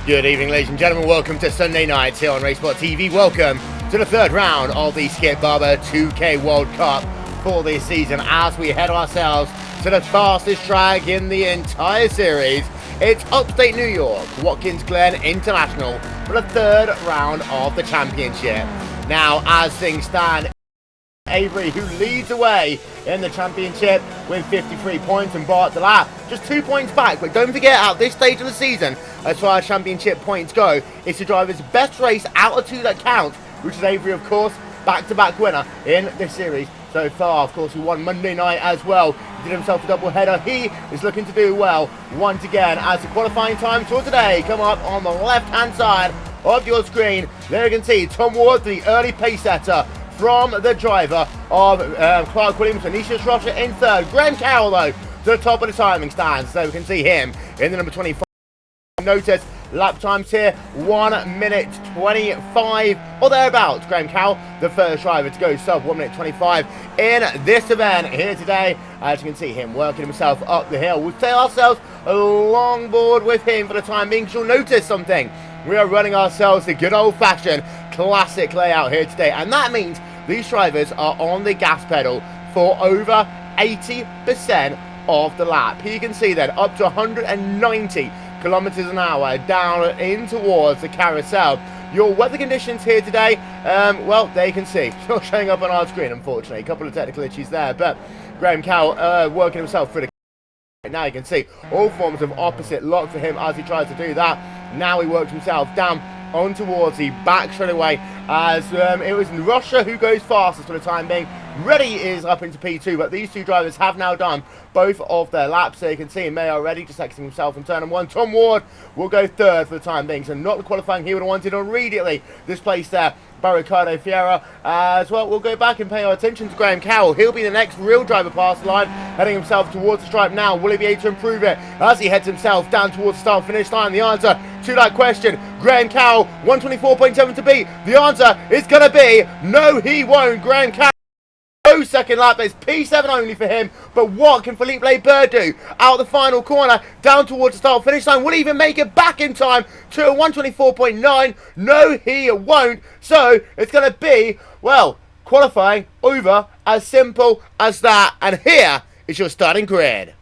Good evening, ladies and gentlemen. Welcome to Sunday nights here on RaceSpotTV. Welcome to the third round of the Skip Barber 2K World Cup for this season as we head ourselves to the fastest track in the entire series. It's upstate New York, Watkins Glen International for the third round of the championship. Now, as things stand, Avery, who leads away in the championship with 53 points, and Bart the lap just 2 points back. But don't forget, at this stage of the season, as far as championship points go, it's the driver's best race out of two that counts, which is Avery, of course, back-to-back winner in this series so far. Of course, he won Monday night as well. He did himself a double header. He is looking to do well once again as the qualifying times for today come up on the left-hand side of your screen. There you can see Tom Ward, the early pace setter from the driver of Clark Williams and Nisha Schrosser in third. Graham Carroll, though, to the top of the timing stands. So we can see him in the number 25. Notice lap times here, 1 minute 25 or thereabouts. Graham Carroll, the first driver to go sub 1 minute 25 in this event here today. As you can see him working himself up the hill. We'll take ourselves along board with him for the time being. You'll notice something. We are running ourselves the good old-fashioned classic layout here today, and that means these drivers are on the gas pedal for over 80% of the lap. Here you can see then up to 190 kilometers an hour down in towards the carousel. Your weather conditions here today, well, there you can see, it's not showing up on our screen, unfortunately. A couple of technical issues there, but Graham Carroll working himself through the... Now you can see all forms of opposite lock for him as he tries to do that. Now he works himself down on towards the back straight away as it was Russia who goes fastest for the time being. Reddy is up into P2, but these two drivers have now done both of their laps. So you can see May already just exiting himself in turn one. Tom Ward will go third for the time being, so not the qualifying he would have wanted immediately. This place there by Ricardo Fiera as well. We'll go back and pay our attention to Graham Carroll. He'll be the next real driver past the line, heading himself towards the stripe now. Will he be able to improve it as he heads himself down towards the start-finish line? The answer to that question, Graham Carroll, 124.7 to beat. The answer is going to be no, he won't. Graham Carroll, no second lap. It's P7 only for him. But what can Felipe Barber do out the final corner down towards the start finish line? Will he even make it back in time to a 124.9? No, he won't. So it's going to be, well, qualifying over, as simple as that. And here is your starting grid.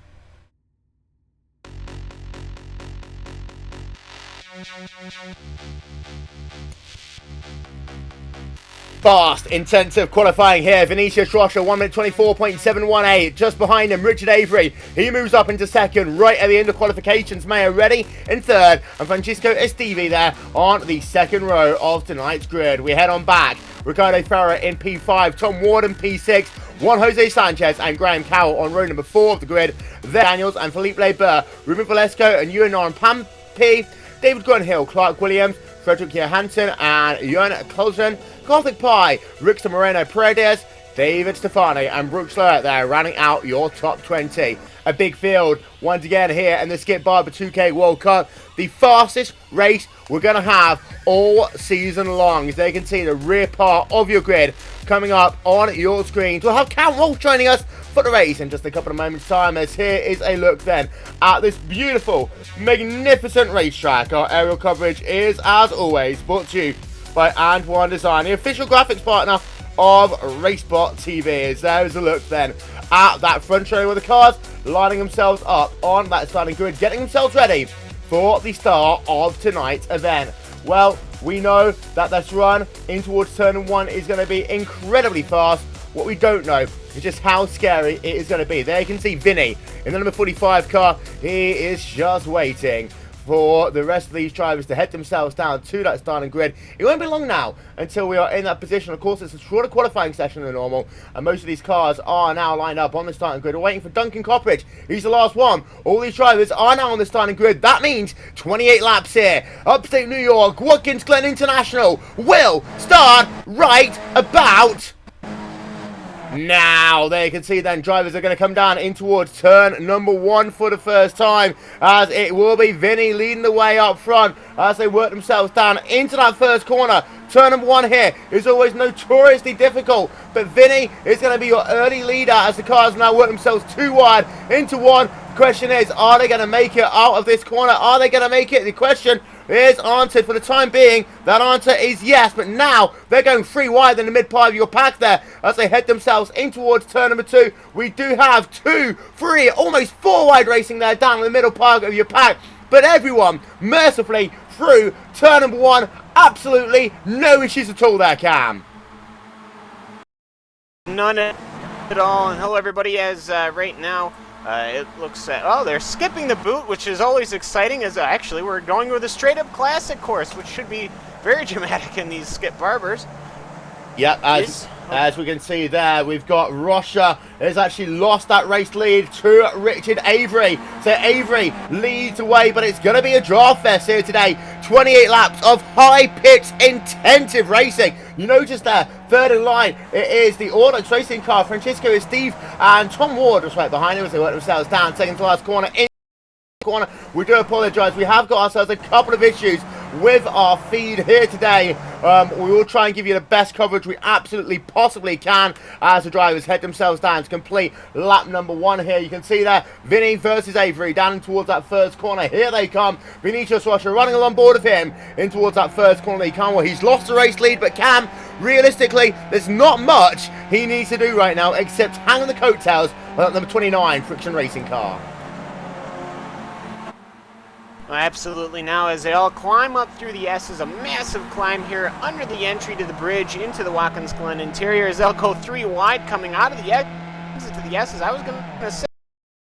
Fast, intensive qualifying here. Vinicius Schrosser, 1 minute 24.718. Just behind him, Richard Avery. He moves up into second, right at the end of qualifications. Mayo ready in third. And Francisco Esteve there on the second row of tonight's grid. We head on back. Ricardo Ferrer in P5. Tom Ward in P6. Juan Jose Sanchez and Graham Carroll on row number 4 of the grid. Then Daniels and Felipe Barber. Ruben Valesco and Ewan Pampi. David Grunhill, Clark Williams, Frederick Johansson and Johan Colson. Gothic Pie, Rickster Moreno Paredes, David Stefani and Brooks Lurk there rounding out your top 20. A big field once again here in the Skip Barber 2K World Cup. The fastest race we're going to have all season long. As they can see the rear part of your grid coming up on your screen. We'll have Cam Wolf joining us for the race in just a couple of moments time, as here is a look then at this beautiful, magnificent racetrack. Our aerial coverage is, as always, brought to you by And1 Design, the official graphics partner of RaceSpotTV. As there's a look then at that front row with the cars lining themselves up on that starting grid, getting themselves ready for the start of tonight's event. Well, we know that this run in towards turn 1 is going to be incredibly fast. What we don't know is just how scary it is going to be. There you can see Vinny in the number 45 car. He is just waiting for the rest of these drivers to head themselves down to that starting grid. It won't be long now until we are in that position. Of course, it's a shorter qualifying session than normal, and most of these cars are now lined up on the starting grid. We're waiting for Duncan Coppedge. He's the last one. All these drivers are now on the starting grid. That means 28 laps here. Upstate New York, Watkins Glen International will start right about now. There you can see then drivers are going to come down in towards turn number 1 for the first time, as it will be Vinny leading the way up front as they work themselves down into that first corner. Turn number 1 here is always notoriously difficult, but Vinny is going to be your early leader as the cars now work themselves too wide into one. The question is, are they going to make it out of this corner? Are they going to make it? The question is answered for the time being. That answer is yes, but now they're going 3 wide in the mid part of your pack there as they head themselves in towards turn number 2. We do have 2, 3, almost 4 wide racing there down in the middle part of your pack, but everyone mercifully through turn number 1. Absolutely no issues at all there, Cam. None at all. And hello everybody, as right now it looks oh, they're skipping the boot, which is always exciting, as actually we're going with a straight up classic course, which should be very dramatic in these skip Barbers. Yep, as we can see there, we've got Rocha has actually lost that race lead to Richard Avery. So Avery leads away, but it's going to be a draft fest here today. 28 laps of high-pitched, intensive racing. You notice there, third in line, it is the Audax racing car. Francisco is Steve and Tom Ward was right behind him as they work themselves down. Second to last corner in corner. We do apologise. We have got ourselves a couple of issues with our feed here today. We will try and give you the best coverage we absolutely possibly can as the drivers head themselves down to complete lap number 1 here. You can see there, Vinny versus Avery down towards that first corner. Here they come. Vinicius Rocha running along board of him in towards that first corner. They come. Well, he's lost the race lead, but Cam, realistically, there's not much he needs to do right now except hang on the coattails of that number 29 Friction Racing car. Absolutely. Now as they all climb up through the S's, a massive climb here under the entry to the bridge into the Watkins Glen interior, as they'll go 3 wide coming out of the exit to the S's. I was going to say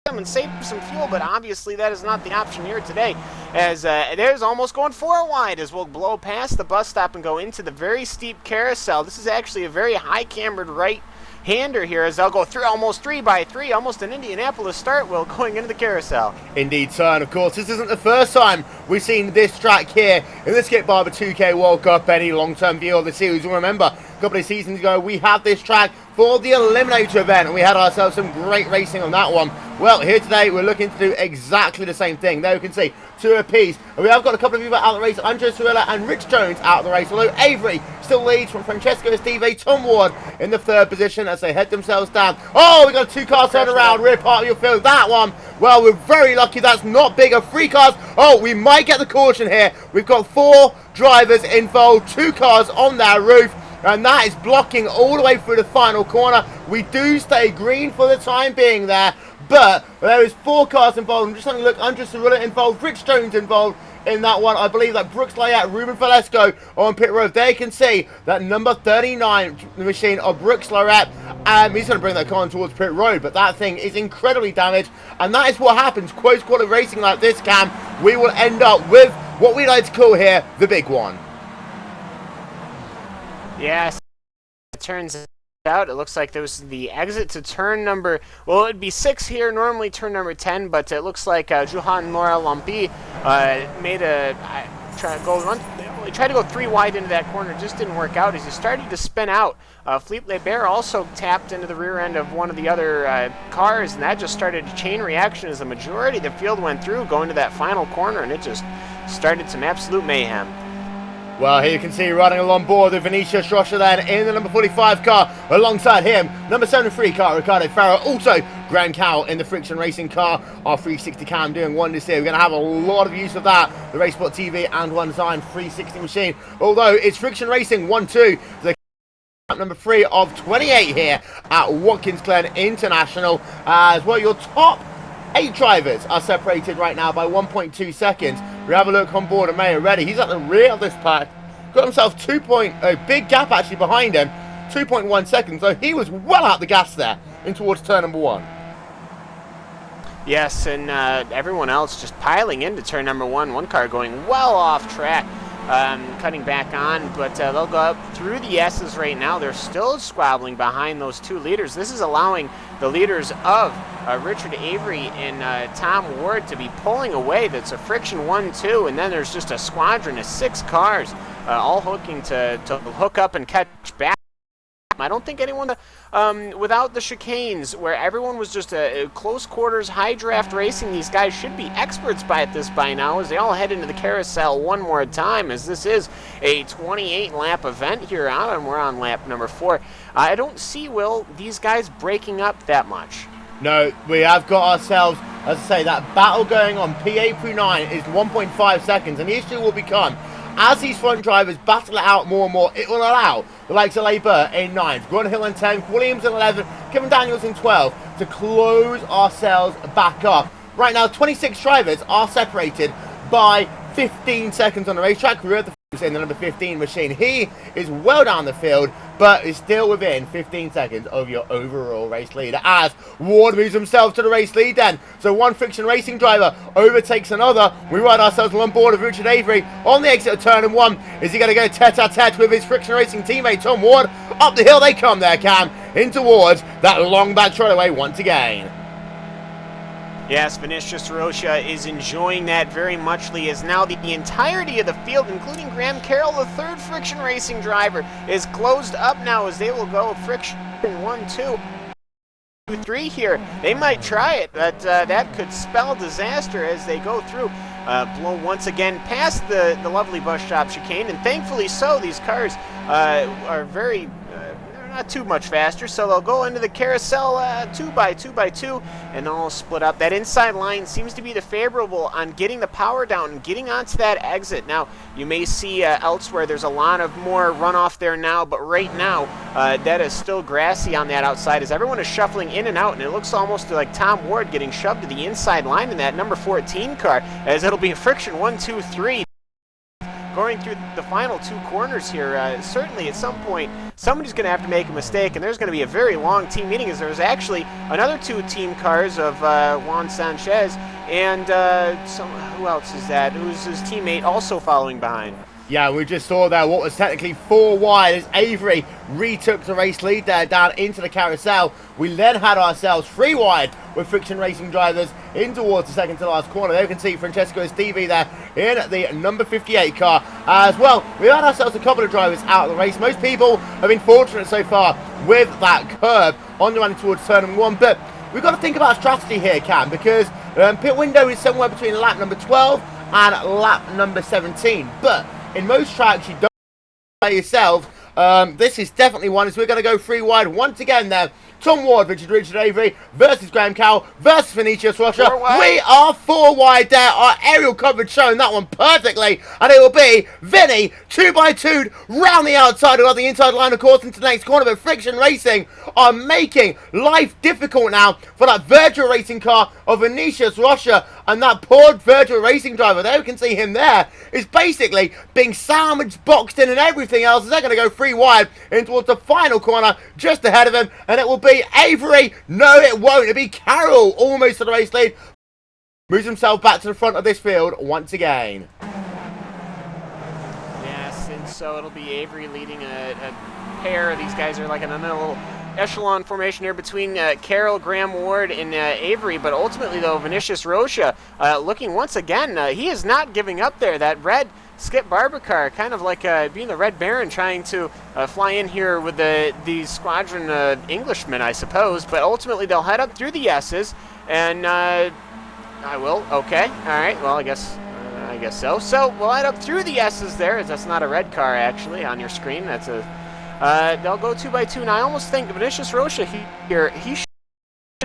them and save some fuel, but obviously that is not the option here today, as there's almost going 4 wide as we'll blow past the bus stop and go into the very steep carousel. This is actually a very high cambered right hander here, as they'll go through almost 3 by 3, almost an Indianapolis start, will going into the carousel. Indeed, sir, and of course this isn't the first time we've seen this track here in the Skip Barber 2K World Cup. Any long-term viewer of the series will remember a couple of seasons ago we had this track for the Eliminator event, and we had ourselves some great racing on that one. Well, here today we're looking to do exactly the same thing. There you can see 2 apiece, and we have got a couple of people out of the race. Andres Cirillo and Rich Jones out of the race, although Avery still leads from Francesco Esteve. Tom Ward in the 3rd position as they head themselves down. Oh, we got 2 cars turn around, rear part of your field. That one, well, we're very lucky that's not bigger. 3 cars. Oh, we might get the caution here. We've got 4 drivers involved, 2 cars on their roof, and that is blocking all the way through the final corner. We do stay green for the time being there, but there is 4 cars involved. I'm just having a look. Andres Cirillo involved, Rich Jones involved in that one. I believe that Brooks Layette, Ruben Valesco on pit road. There you can see that number 39 machine of Brooks Layette. He's going to bring that car towards pit road, but that thing is incredibly damaged, and that is what happens. Close quarter racing like this, Cam, we will end up with what we like to call here the big one. Yes, it turns out it looks like there was the exit to turn number, well, it'd be 6 here, normally turn number 10, but it looks like Johan Mora Lampi made a he tried to go 3 wide into that corner, just didn't work out as he started to spin out. Philippe Lebert also tapped into the rear end of one of the other cars, and that just started a chain reaction as the majority of the field went through going to that final corner, and it just started some absolute mayhem. Well, here you can see running along board with Vinicius Rocha then in the number 45 car. Alongside him, number 73 car, Ricardo Farah. Also, Graham Cowell in the Friction Racing car. Our 360 cam doing wonders here. We're going to have a lot of use of that. The RaceSpotTV and One Design 360 machine. Although it's Friction Racing 1-2. The number 3 of 28 here at Watkins Glen International. As well, your top 8 drivers are separated right now by 1.2 seconds. We have a look on board of May already. He's at the rear of this pack. Got himself a big gap actually behind him. 2.1 seconds. So he was well out the gas there in towards turn number 1. Yes, and everyone else just piling into turn number one. One car going well off track, cutting back on, but they'll go up through the S's right now. They're still squabbling behind those two leaders. This is allowing the leaders of Richard Avery and Tom Ward to be pulling away. That's a friction 1-2, and then there's just a squadron of 6 cars all hooking to hook up and catch back. I don't think anyone, without the chicanes, where everyone was just a close quarters, high draft racing, these guys should be experts at this by now as they all head into the carousel one more time, as this is a 28-lap event here on, and we're on lap number 4. I don't see, Will, these guys breaking up that much. No, we have got ourselves, as I say, that battle going on. P8 through 9 is 1.5 seconds, and the issue will become, as these front drivers battle it out more and more, it will allow the likes of Labour in 9th, Grunhill in 10th, Williams in 11th, Kevin Daniels in 12th, to close ourselves back up. Right now, 26 drivers are separated by 15 seconds on the racetrack. We heard the in the number 15 machine. He is well down the field, but is still within 15 seconds of your overall race leader, as Ward moves himself to the race lead then. So one friction racing driver overtakes another. We ride ourselves on board of Richard Avery on the exit of turn 1. Is he going to go tete-a-tete with his friction racing teammate Tom Ward? Up the hill they come there, Cam, in towards that long back away once again. Yes, Vinicius Rocha is enjoying that very muchly, as now the entirety of the field, including Graham Carroll, the third friction racing driver, is closed up now as they will go friction 1, 2, 3 here. They might try it, but that could spell disaster as they go through. Blow once again past the lovely bus stop chicane, and thankfully so, these cars are very... not too much faster, so they'll go into the carousel 2 by 2 by 2, and they'll all split up. That inside line seems to be the favorable on getting the power down and getting onto that exit. Now, you may see elsewhere there's a lot of more runoff there now, but right now that is still grassy on that outside as everyone is shuffling in and out, and it looks almost like Tom Ward getting shoved to the inside line in that number 14 car, as it'll be a friction 1, 2, 3. Going through the final 2 corners here, certainly at some point somebody's going to have to make a mistake, and there's going to be a very long team meeting, as there's actually another 2 team cars of Juan Sanchez and who else is that? Who's his teammate also following behind? Yeah, we just saw there what was technically 4 wide as Avery retook the race lead there down into the carousel. We then had ourselves 3 wide with friction racing drivers in towards the second to last corner. There you can see Francesco Estivi there in the number 58 car as well. We had ourselves a couple of drivers out of the race. Most people have been fortunate so far with that curb on the run towards turn 1, but we've got to think about strategy here, Cam, because pit window is somewhere between lap number 12 and lap number 17, but in most tracks you don't by yourself. This is definitely one, as we're going to go 3 wide once again there. Tom Ward, Richard Avery versus Graham Cowell versus Vinicius Rocha. We are 4 wide there. Our aerial coverage showing that one perfectly. And it will be Vinny 2 by 2 round the outside of the inside line, of course, into the next corner. But Friction Racing are making life difficult now for that Virgil Racing car of Vinicius Rocha. And that poor Virgil Racing driver, there we can see him there, is basically being sandwiched, boxed in and everything else. They're going to go 3 wide in towards the final corner just ahead of him. And it will be Avery. No, it won't. It'll be Carroll almost to the race lead. Moves himself back to the front of this field once again. Yes, and so it'll be Avery leading a pair. These guys are like in a little echelon formation here between Carroll, Graham Ward, and Avery, but ultimately, though, Vinicius Rocha looking once again, he is not giving up there. That red Skip Barber car, kind of like being the Red Baron, trying to fly in here with the squadron Englishmen, I suppose, but ultimately they'll head up through the S's, and I will, okay, all right, well, I guess so. So we'll head up through the S's there, as that's not a red car, actually, on your screen. That's a they'll go 2 by 2, and I almost think Vinicius Rocha he should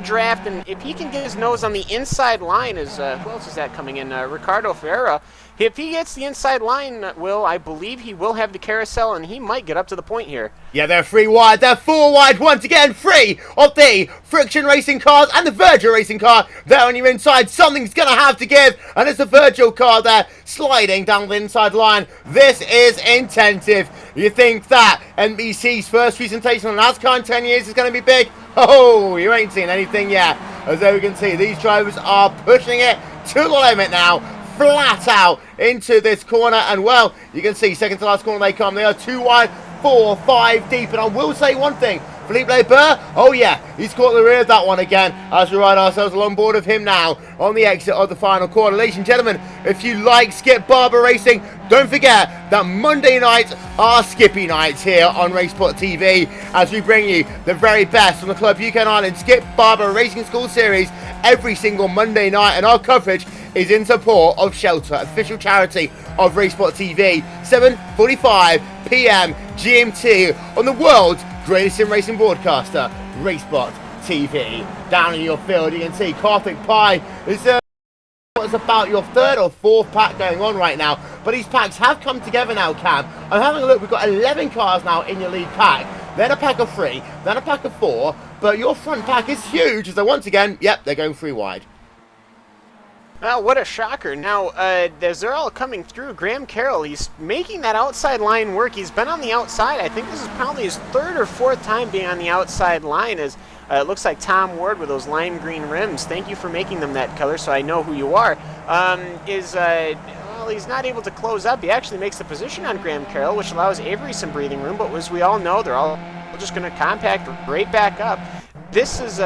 draft, and if he can get his nose on the inside line, as who else is that coming in? Ricardo Ferreira. If he gets the inside line, Will, I believe he will have the carousel, and he might get up to the point here. Yeah, they're 3 wide. They're 4 wide once again. 3 of the Friction Racing cars and the Virgil Racing car there on your inside. Something's going to have to give, and it's the Virgil car there sliding down the inside line. This is intensive. You think that NBC's first presentation on NASCAR in 10 years is going to be big? Oh, you ain't seen anything yet. as there we can see these drivers are pushing it to the limit now, flat out into this corner. And well, you can see second to last corner they come. They are 2 wide, 4, 5 deep. And I will say one thing, Philippe Barber, oh yeah, he's caught the rear of that one again as we ride ourselves along board of him now on the exit of the final corner. Ladies and gentlemen, if you like Skip Barber racing, don't forget that Monday nights are Skippy nights here on RaceSpotTV as we bring you the very best from the Club UK and Ireland Skip Barber Racing School Series every single Monday night, and our coverage is in support of Shelter, official charity of RaceSpotTV, 7:45 p.m. GMT on the world's greatest sim racing broadcaster, RaceSpotTV. Down in your field, you can see Karthik Pai is what's about your third or fourth pack going on right now, but these packs have come together now, Cam. I'm having a look, we've got 11 cars now in your lead pack, then a pack of 3, then a pack of 4, but your front pack is huge as they once again, yep, they're going 3 wide. Well, what a shocker. Now, as they're all coming through, Graham Carroll, he's making that outside line work. He's been on the outside. I think this is probably his 3rd or 4th time being on the outside line, as it looks like Tom Ward with those lime green rims. Thank you for making them that color so I know who you are. Well, he's not able to close up. He actually makes the position on Graham Carroll, which allows Avery some breathing room, but as we all know, they're all just going to compact right back up. This is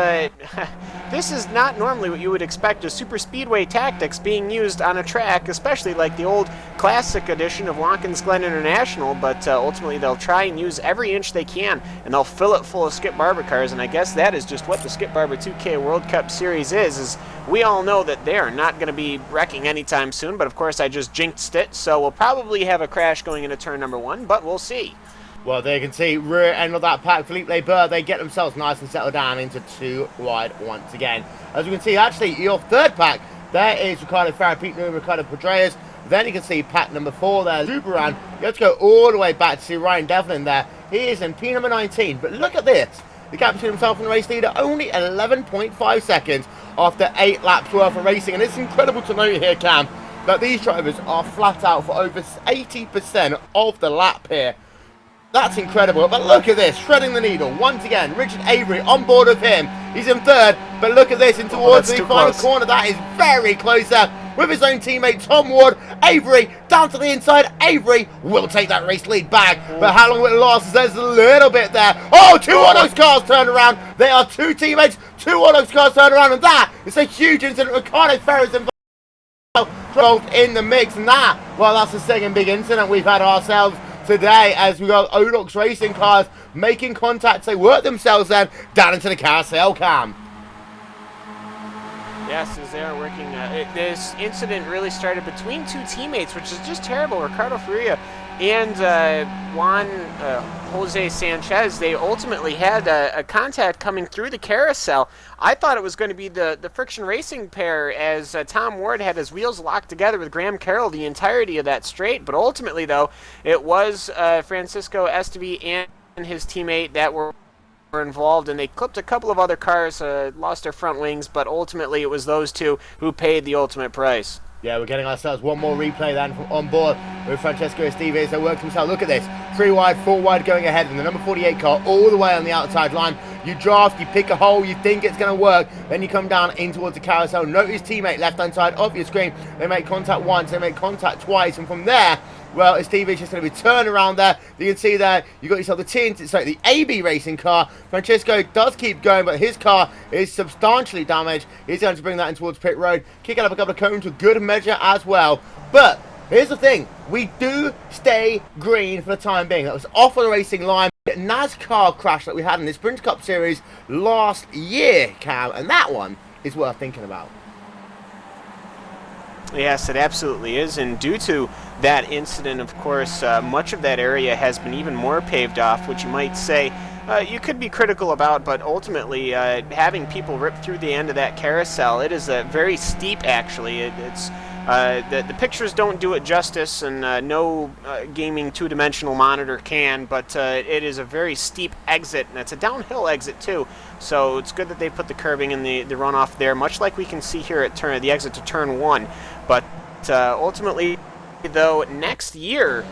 this is not normally what you would expect of super speedway tactics being used on a track, especially like the old classic edition of Watkins Glen International, but ultimately they'll try and use every inch they can, and they'll fill it full of Skip Barber cars, and I guess that is just what the Skip Barber 2K World Cup Series is we all know that they are not going to be wrecking anytime soon, but of course I just jinxed it, so we'll probably have a crash going into turn number 1, but we'll see. Well, there you can see rear end of that pack, Philippe Barber, they get themselves nice and settled down into 2 wide once again. As you can see, actually, your third pack, there is Ricardo Farah, Ricardo Pedreas. Then you can see pack number 4 there, Zubaran. You have to go all the way back to see Ryan Devlin there. He is in P number 19, but look at this. The gap between himself and the race leader, only 11.5 seconds after 8 laps worth of racing. And it's incredible to note here, Cam, that these drivers are flat out for over 80% of the lap here. That's incredible, but look at this, shredding the needle once again. Richard Avery on board with him. He's in 3rd, but look at this, in towards the final corner. That is very close there with his own teammate Tom Ward. Avery down to the inside. Avery will take that race lead back, but how long will it last? There's a little bit there. Oh, 2 of those cars turned around. They are 2 teammates. 2 of those cars turned around, and that is a huge incident. Ricardo Ferris involved in the mix, and that, well, that's the second big incident we've had ourselves today, as we got Odox racing cars making contact. They work themselves then down into the carousel, Cam. Yes, as they are working, this incident really started between 2 teammates, which is just terrible. Ricardo Faria and Juan Jose Sanchez, they ultimately had a contact coming through the carousel. I thought it was going to be the Friction Racing pair, as Tom Ward had his wheels locked together with Graham Carroll the entirety of that straight, but ultimately, though, it was Francisco Esteve and his teammate that were involved, and they clipped a couple of other cars, lost their front wings, but ultimately it was those 2 who paid the ultimate price. Yeah, we're getting ourselves one more replay then from on board with Francesco Esteve as they work himself. Look at this, 3 wide, 4 wide going ahead, and the number 48 car all the way on the outside line. You draft, you pick a hole, you think it's going to work, then you come down in towards the carousel. Note his teammate left hand side of your screen. They make contact once, they make contact twice, and from there, well, Esteve is just going to be turned around there. You can see there, you got yourself the AB racing car. Francesco does keep going, but his car is substantially damaged. He's going to bring that in towards pit road, kicking up a couple of cones with good measure as well. But here's the thing, we do stay green for the time being. That was off on the racing line. NASCAR crash that we had in this Sprint Cup Series last year, Cam, and that one is worth thinking about. Yes, it absolutely is, and due to that incident, of course, much of that area has been even more paved off, which you might say you could be critical about, but ultimately having people rip through the end of that carousel, it is very steep, actually. The pictures don't do it justice, and no gaming two-dimensional monitor can, but it is a very steep exit, and it's a downhill exit too, so it's good that they put the curbing and the runoff there, much like we can see here at the exit to turn 1. But ultimately, though, next year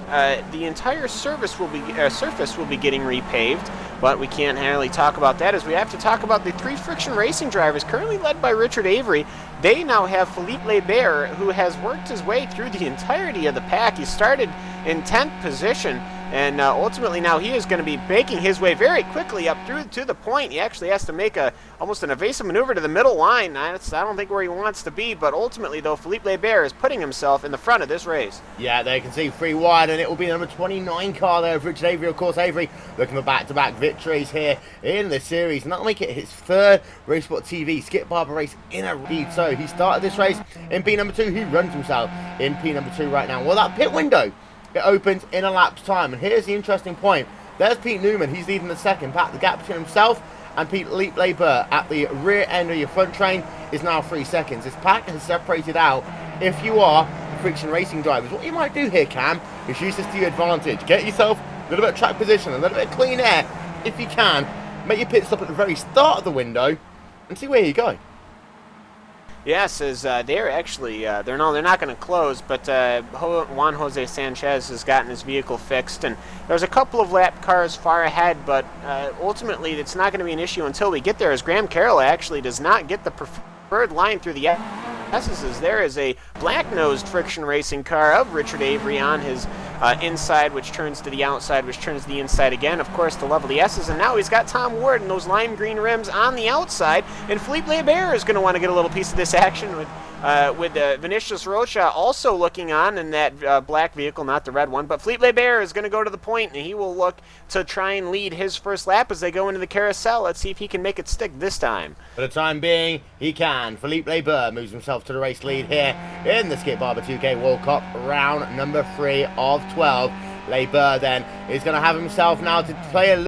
the entire surface will be getting repaved. But we can't really talk about that, as we have to talk about the 3 Friction Racing drivers currently led by Richard Avery. They now have Philippe Lebert, who has worked his way through the entirety of the pack. He started in 10th position, and ultimately now he is going to be making his way very quickly up through to the point. He actually has to make almost an evasive maneuver to the middle line. I don't think where he wants to be, but ultimately, though, Philippe Lebert is putting himself in the front of this race. Yeah, they can see 3 wide, and it will be number 29 car there of Richard Avery. Of course, Avery looking for back-to-back victories here in the series, and that'll make it his 3rd RaceSpotTV Skip Barber race in a lead. So he started this race in P number 2. He runs himself in P number 2 right now. Well, that pit window, it opens in a lap's time, and here's the interesting point. There's Pete Newman. He's leading the second pack. The gap between himself and Philippe Lebert at the rear end of your front train is now 3 seconds. This pack has separated out. If you are Friction Racing drivers, what you might do here, Cam, is use this to your advantage. Get yourself a little bit of track position, a little bit of clean air, if you can. Make your pit stop at the very start of the window and see where you go. Yes, as they're actually, they're not going to close, but Juan Jose Sanchez has gotten his vehicle fixed, and there's a couple of lap cars far ahead, but ultimately it's not going to be an issue until we get there, as Graham Carroll actually does not get the preferred line through the S's. There is a black-nosed Friction Racing car of Richard Avery on his inside, which turns to the outside, which turns to the inside again, of course, to level the S's. And now he's got Tom Ward and those lime green rims on the outside. And Philippe Lebert is going to want to get a little piece of this action with Vinicius Rocha also looking on in that black vehicle, not the red one. But Philippe Lebert is going to go to the point, and he will look to try and lead his first lap as they go into the carousel. Let's see if he can make it stick this time. For the time being, he can. Philippe Lebert moves himself to the race lead here in the Skip Barber 2K World Cup round number 3 of 12. Lebert then is going to have himself now to play a little.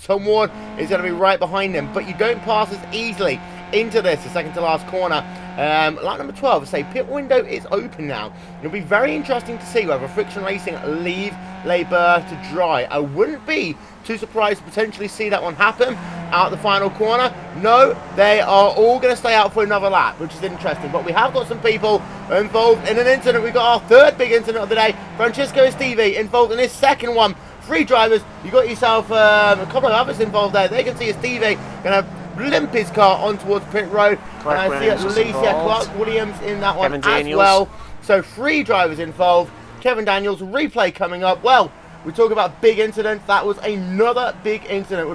Tom Ward is going to be right behind him, but you don't pass as easily into this, the second to last corner. Lap number 12, I say pit window is open now. It'll be very interesting to see whether Friction Racing leave Lebert to dry. I wouldn't be too surprised to potentially see that one happen out the final corner. No, they are all going to stay out for another lap, which is interesting. But we have got some people involved in an incident. We've got our 3rd big incident of the day. Francesco Estivi involved in his 2nd one. 3 drivers. You got yourself a couple of others involved there. They can see Estivi going to limp his car on towards pit road. And I see at least Clark Williams in that one as well. So 3 drivers involved. Kevin Daniels, replay coming up. Well, we talk about big incidents. That was another big incident.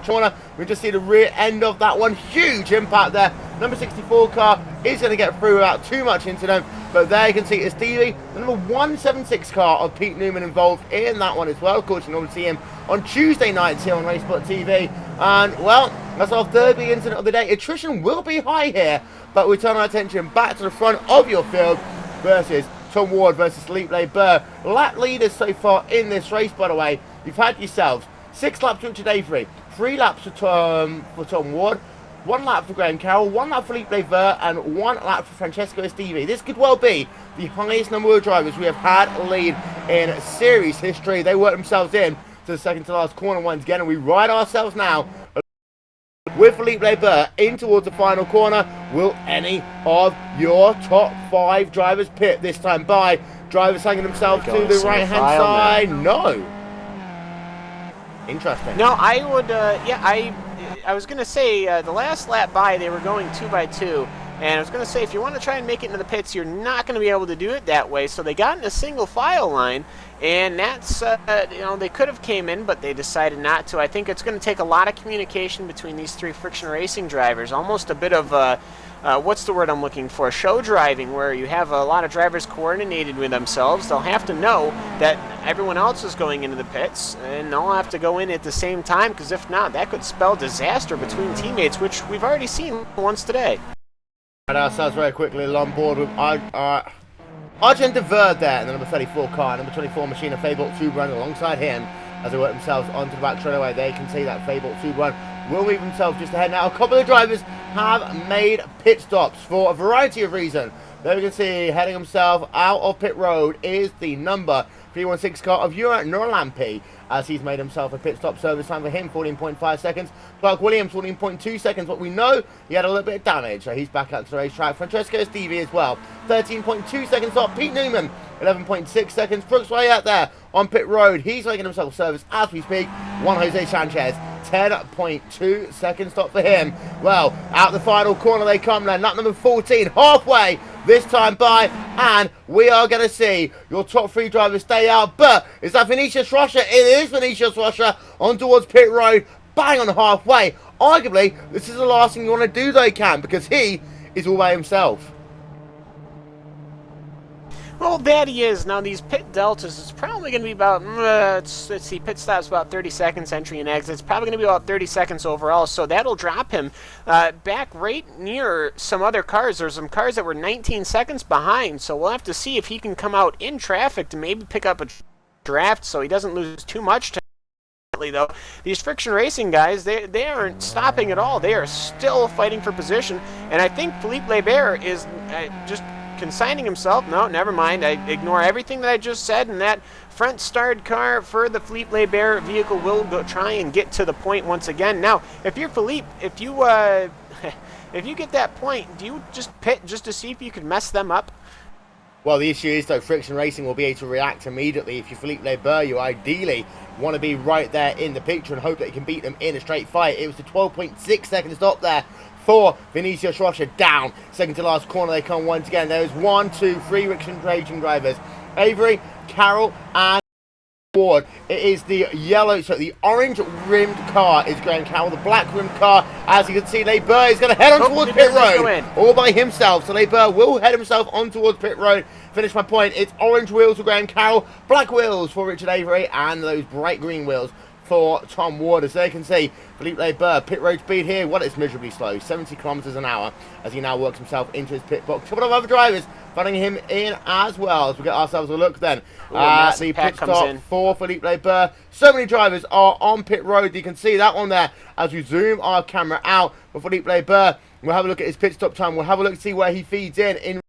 We just see the rear end of that one. Huge impact there. Number 64 car is going to get through without too much incident. But there you can see Estivi, the number 176 car of Pete Newman involved in that one as well. Of course, you normally see him on Tuesday nights here on RaceSpotTV. And, well, that's our 3rd big incident of the day. Attrition will be high here, but we turn our attention back to the front of your field versus Tom Ward versus Philippe Lebert. Lap leaders so far in this race, by the way. You've had yourselves 6 laps for Richard Avery, 3 laps for Tom Ward, 1 lap for Graham Carroll, 1 lap for Philippe Lebert, and 1 lap for Francesco Estivi. This could well be the highest number of drivers we have had lead in series history. They work themselves in to the second to last corner once again, and we ride ourselves now with Philippe Lebert in towards the final corner. Will any of your top 5 drivers pit this time by? Drivers hanging themselves to the right-hand side? No. Interesting. No, I would, I was going to say, the last lap by, they were going 2 by 2. And I was going to say, if you want to try and make it into the pits, you're not going to be able to do it that way. So they got in a single file line, and that's, they could have came in, but they decided not to. I think it's going to take a lot of communication between these 3 Friction Racing drivers, almost a bit of, what's the word I'm looking for, show driving, where you have a lot of drivers coordinated with themselves. They'll have to know that everyone else is going into the pits, and they'll have to go in at the same time, because if not, that could spell disaster between teammates, which we've already seen once today. And ourselves very quickly on board with Argent de Verde there, and the number 34 car, number 24 machine of Fable Subaru alongside him as they work themselves onto the back straightaway. They can see that Fable Subaru will move themselves just ahead now. A couple of drivers have made pit stops for a variety of reasons. There we can see heading himself out of pit road is the number 316 car of Euro Norlampi, as he's made himself a pit stop service time for him, 14.5 seconds. Clark Williams, 14.2 seconds, but we know he had a little bit of damage, so he's back out to the racetrack. Francesco Estivi as well, 13.2 seconds off. Pete Newman, 11.6 seconds. Brooks way out there on pit road. He's making himself service as we speak. Juan Jose Sanchez, 10.2 second stop for him. Well, out the final corner they come then. Lap number 14, halfway this time by, and we are going to see your top 3 drivers stay out. But is that Vinicius Rocha? It is Vinicius Rocha on towards pit road, bang on halfway. Arguably, this is the last thing you want to do though, Cam, because he is all by himself. Well, that he is. Now, these pit deltas, it's probably going to be about, let's see, pit stops about 30 seconds, entry and exit. It's probably going to be about 30 seconds overall, so that'll drop him back right near some other cars. There's some cars that were 19 seconds behind, so we'll have to see if he can come out in traffic to maybe pick up a draft so he doesn't lose too much time. Though these friction racing guys, they aren't stopping at all. They are still fighting for position, and I think Philippe Labert is just consigning himself. No, never mind. I ignore everything that I just said, and that front starred car for the Philippe Labert vehicle will go try and get to the point once again. Now, if you're Philippe, if you if you get that point, do you just pit just to see if you can mess them up? Well, the issue is, though, Friction Racing will be able to react immediately. If you're Philippe Labert, you ideally want to be right there in the picture and hope that you can beat them in a straight fight. It was the 12.6 second stop there for Vinicius Rocha, down. Second to last corner they come once again. There's 1, 2, 3 Friction Racing drivers. Avery, Carroll, and Ward. It is the yellow, so the orange rimmed car is Graham Carroll. The black rimmed car, as you can see, Labert is going to head on towards pit road all by himself. So Labert will head himself on towards pit road. Finish my point. It's orange wheels for Graham Carroll, black wheels for Richard Avery, and those bright green wheels for Tom Ward. As they can see, Philippe Labert, pit road speed here, well, it's miserably slow, 70 kilometers an hour, as he now works himself into his pit box. A couple of other drivers running him in as well, as we get ourselves a look then. The pit stop for Philippe Labert. So many drivers are on pit road. You can see that one there as we zoom our camera out for Philippe Labert. We'll have a look at his pit stop time. We'll have a look to see where he feeds in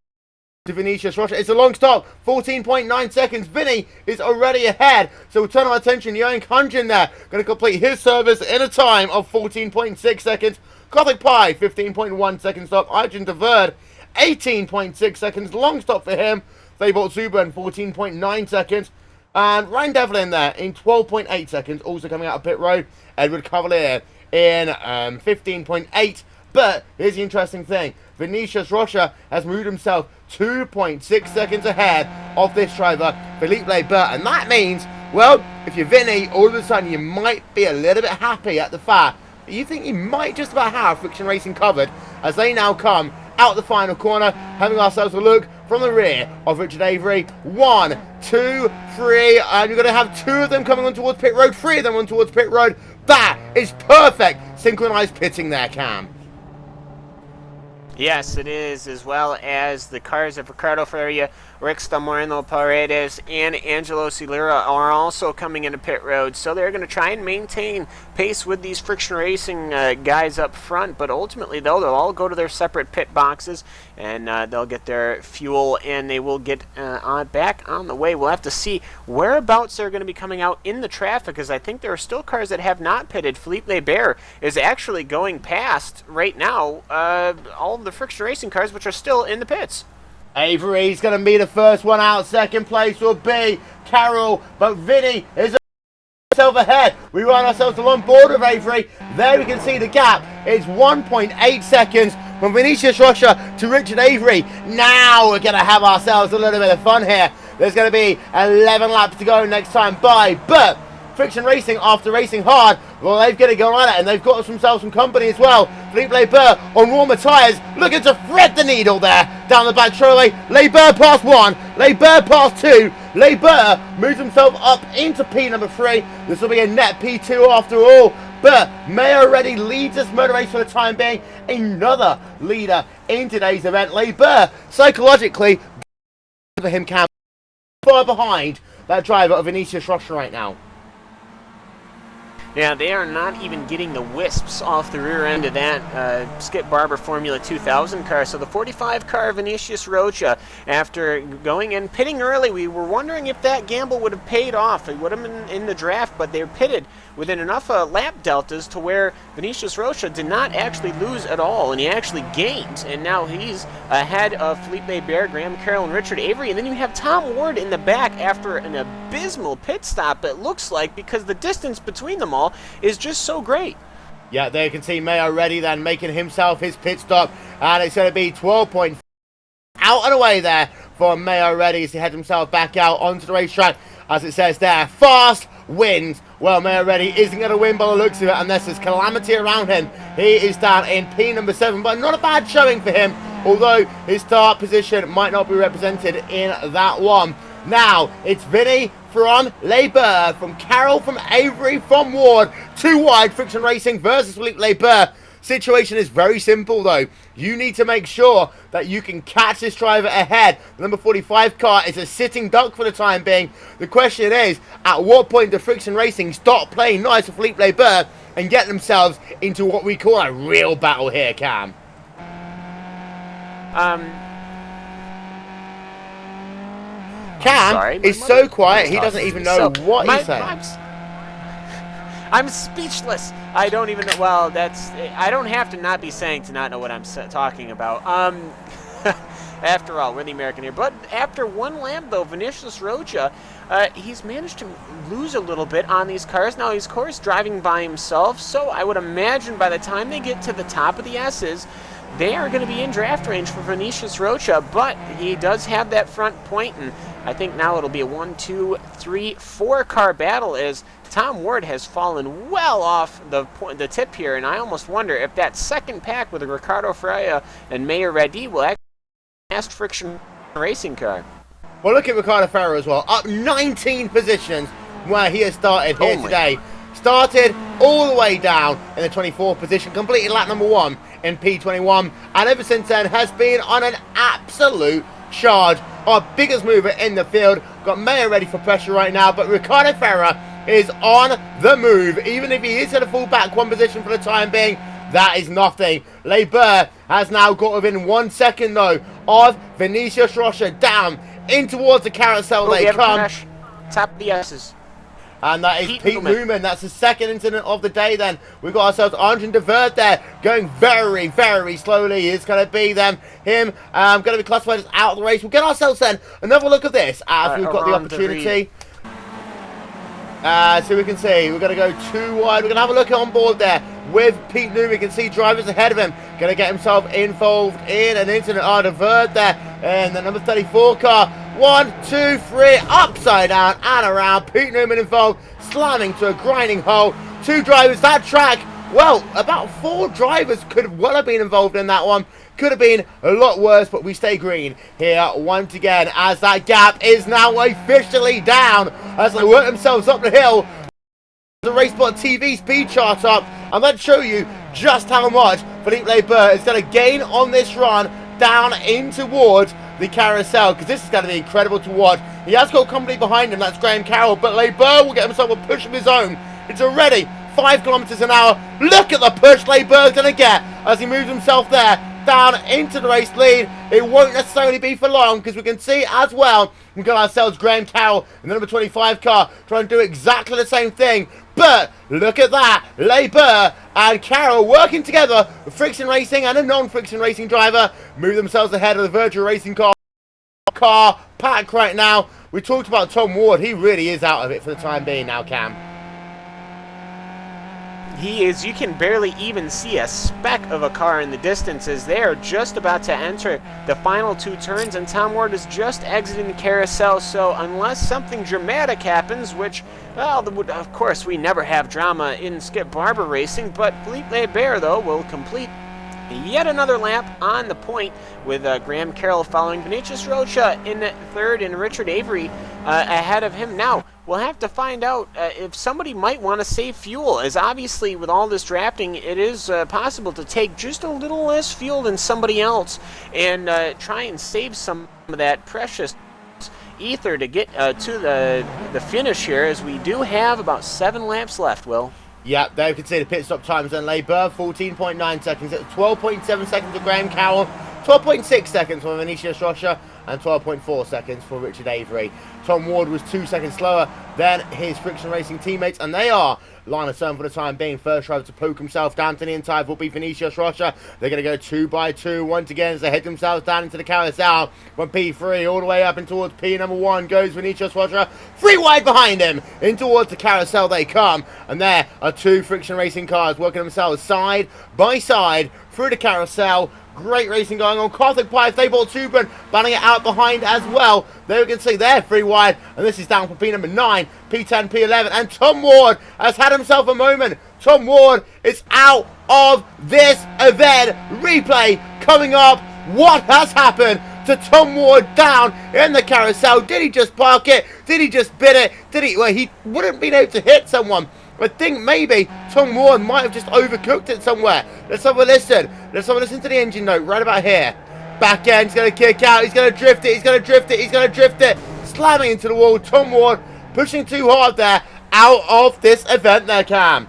to Vinicius Rocha. It's a long stop, 14.9 seconds. Vinny is already ahead, so we'll turn our attention. Johan Kunjin there, going to complete his service in a time of 14.6 seconds. Gothic Pie, 15.1 second stop. Arjun Deverd, 18.6 seconds. Long stop for him. Theybolt Zuben, 14.9 seconds. And Ryan Devlin there in 12.8 seconds, also coming out of pit road. Edward Cavalier in 15.8. But here's the interesting thing. Vinicius Rocha has moved himself 2.6 seconds ahead of this driver, Philippe Labert. And that means, well, if you're Vinny, all of a sudden you might be a little bit happy at the fact that you think you might just about have Friction Racing covered, as they now come out the final corner, having ourselves a look from the rear of Richard Avery. 1, 2, 3, and you're going to have 2 of them coming on towards pit road, 3 of them on towards pit road. That is perfect synchronized pitting there, Cam. Yes, it is, as well as the cars of Ricardo Ferreira, Rick Stamoreno Paredes, and Angelo Silera are also coming into pit road. So they're going to try and maintain pace with these Friction Racing guys up front. But ultimately, though, they'll all go to their separate pit boxes, and they'll get their fuel, and they will get back on the way. We'll have to see whereabouts they're going to be coming out in the traffic, because I think there are still cars that have not pitted. Philippe Labert is actually going past, right now, all of the Friction Racing cars, which are still in the pits. Avery's going to be the first one out. Second place will be Carroll, but Vinny is ahead. We run ourselves along board with Avery. There we can see the gap. It's 1.8 seconds from Vinicius Rocha to Richard Avery. Now we're going to have ourselves a little bit of fun here. There's going to be 11 laps to go next time by, but Friction Racing, after racing hard, well, they've got to go on it, and they've got themselves some company as well. Philippe Labert on warmer tyres, looking to thread the needle there down the back straightaway. Labert past 1, Labert past 2. Labert moves himself up into P number 3. This will be a net P2 after all. But May already leads this motor race for the time being. Another leader in today's event. Labert, psychologically, for him, far behind that driver of Vinicius Rocha right now. Yeah, they are not even getting the wisps off the rear end of that Skip Barber Formula 2000 car. So the 45 car Vinicius Rocha, after going and pitting early, we were wondering if that gamble would have paid off. He would have been in the draft, but they were pitted within enough lap deltas to where Vinicius Rocha did not actually lose at all, and he actually gained. And now he's ahead of Philippe Labert, Graham Carroll, and Richard Avery. And then you have Tom Ward in the back after an abysmal pit stop, it looks like, because the distance between them all all is just so great. Yeah, there you can see Mayo ready then, making himself his pit stop. And it's going to be 12.5 out and away there for Mayo ready as he heads himself back out onto the racetrack. As it says there, fast wins. Well, Mayo ready isn't going to win by the looks of it unless there's calamity around him. He is down in P number 7, but not a bad showing for him, although his start position might not be represented in that one. Now, it's Vinny from Labour, from Carroll, from Avery, from Ward, 2 wide, Friction Racing versus Philippe Labour. Situation is very simple though. You need to make sure that you can catch this driver ahead. The number 45 car is a sitting duck for the time being. The question is, at what point does Friction Racing stop playing nice with Philippe Labour and get themselves into what we call a real battle here, Cam? Cam is so quiet, he doesn't even know what he's saying. I'm speechless. I don't even know. Well, I don't have to not be saying to not know what I'm talking about. After all, we're the American here. But after one lap, though, Vinicius Rocha, he's managed to lose a little bit on these cars. Now, he's, of course, driving by himself, so I would imagine by the time they get to the top of the S's, they are going to be in draft range for Vinicius Rocha, but he does have that front point, and I think now it'll be a 1, 2, 3, 4 car battle as Tom Ward has fallen well off the tip here, and I almost wonder if that second pack with Ricardo Freya and Mayor Reddy will actually last Friction Racing car. Well, look at Ricardo Ferrer as well, up 19 positions where he has started here today. Started all the way down in the 24th position, completed lap number 1 in P21, and ever since then has been on an absolute charge. Our biggest mover in the field. Got Mayo ready for pressure right now, but Ricardo Ferrer is on the move. Even if he is at a full back 1 position for the time being, that is nothing. Labour has now got within 1 second though of Vinicius Rocha, down in towards the carousel they come. Tap the S's. And that is Pete Newman. That's the second incident of the day then. We've got ourselves Arjun de Vert there going very, very slowly. It's going to be him going to be classified as out of the race. We'll get ourselves then another look at this as we've got the opportunity. So we can see we're going to go 2 wide. We're going to have a look on board there with Pete Newman. We can see drivers ahead of him going to get himself involved in an incident. De Vert there and the number 34 car. 1, 2, 3, upside down and around. Pete Newman involved, slamming to a grinding hole. 2 drivers, that track, well, about 4 drivers could well have been involved in that one. Could have been a lot worse, but we stay green here once again as that gap is now officially down as they work themselves up the hill. The RaceSpotTV speed chart up, and let's show you just how much Philippe Labour is going to gain on this run down in towards the carousel, because this is going to be incredible to watch. He has got company behind him, that's Graham Carroll, but Labour will get himself a push of his own. It's already 5 kilometers an hour. Look at the push Labour's going to get as he moves himself there down into the race lead. It won't necessarily be for long, because we can see as well, we've got ourselves Graham Carroll in the number 25 car trying to do exactly the same thing. But look at that, Labour and Carroll working together with Friction Racing and a non-Friction Racing driver move themselves ahead of the virtual racing car pack right now. We talked about Tom Ward. He really is out of it for the time being now, Cam. He is. You can barely even see a speck of a car in the distance as they are just about to enter the final 2 turns, and Tom Ward is just exiting the carousel. So unless something dramatic happens, which, well, of course we never have drama in Skip Barber racing, but Philippe Labour, though, will complete yet another lap on the point with Graham Carroll following Vinicius Rocha in 3rd and Richard Avery ahead of him. Now, we'll have to find out if somebody might want to save fuel, as obviously with all this drafting, it is possible to take just a little less fuel than somebody else and try and save some of that precious ether to get to the finish here, as we do have about 7 laps left, Will. Yeah, there you can see the pit stop times on Labour, 14.9 seconds, 12.7 seconds for Graham Carroll, 12.6 seconds for Vinicius Rocha, and 12.4 seconds for Richard Avery. Tom Ward was 2 seconds slower then his Friction Racing teammates, and they are line of 7 for the time being. First driver to poke himself down to the inside will be Vinicius Rocha. They're going to go 2 by 2 once again as they head themselves down into the carousel. From P3 all the way up and towards P number 1 goes Vinicius Rocha. 3 wide behind him. In towards the carousel they come. And there are 2 Friction Racing cars working themselves side by side through the carousel. Great racing going on. Catholic Pipe, they bought Tuban, banning it out behind as well. There we can see there, 3 wide, and this is down for P number 9, P10, P11, and Tom Ward has had himself a moment. Tom Ward is out of this event. Replay coming up. What has happened to Tom Ward down in the carousel? Did he just park it? Did he just bid it? Did he? Well, he wouldn't have been able to hit someone. I think maybe Tom Ward might have just overcooked it somewhere. Let's have a listen. Let's have a listen to the engine note right about here. Back end's going to kick out. He's going to drift it. He's going to drift it. He's going to drift it. Slamming into the wall. Tom Ward pushing too hard there. Out of this event there, Cam.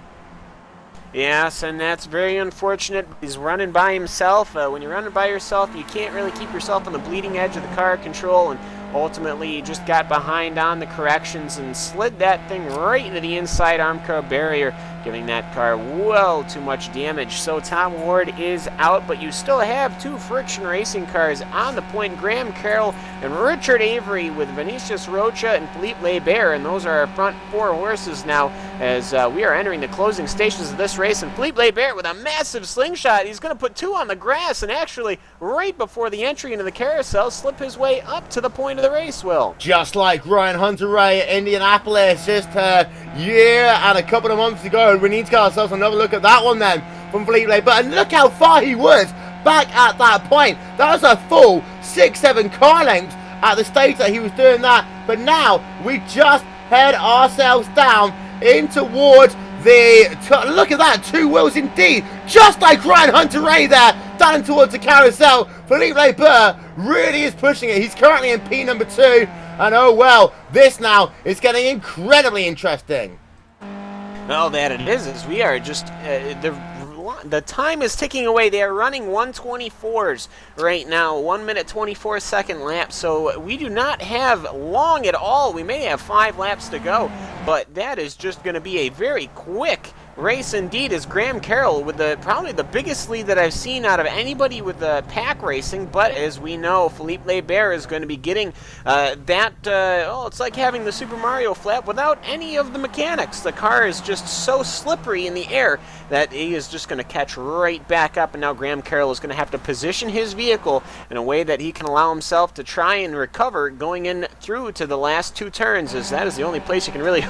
Yes, and that's very unfortunate. He's running by himself. When you're running by yourself, you can't really keep yourself on the bleeding edge of the car control, and ultimately he just got behind on the corrections and slid that thing right into the inside arm car barrier, giving that car well too much damage. So Tom Ward is out, but you still have 2 Friction Racing cars on the point. Graham Carroll and Richard Avery with Vinicius Rocha and Philippe Lebert, and those are our front 4 horses now as we are entering the closing stations of this race. And Philippe Lebert with a massive slingshot. He's going to put 2 on the grass and actually right before the entry into the carousel slip his way up to the point of the race, Will. Just like Ryan Hunter-Ray at Indianapolis just a year and a couple of months ago. We need to get ourselves another look at that one then from Philippe Lebert. And look how far he was back at that point. That was a full 6-7 car lengths at the stage that he was doing that. But now we just head ourselves down in towards the... Look at that, 2 wheels indeed. Just like Ryan Hunter-Ray there, down towards the carousel. Philippe Lebert really is pushing it. He's currently in P number 2. And oh well, this now is getting incredibly interesting. Well, that it is, as we are just... the time is ticking away. They are running 1:24s right now, 1 minute 24 second lap. So we do not have long at all. We may have 5 laps to go, but that is just going to be a very quick race indeed, as Graham Carroll with probably the biggest lead that I've seen out of anybody with the pack racing. But as we know, Philippe Lebert is going to be getting it's like having the Super Mario flap without any of the mechanics. The car is just so slippery in the air that he is just going to catch right back up, and now Graham Carroll is going to have to position his vehicle in a way that he can allow himself to try and recover going in through to the last 2 turns, as that is the only place you can really... He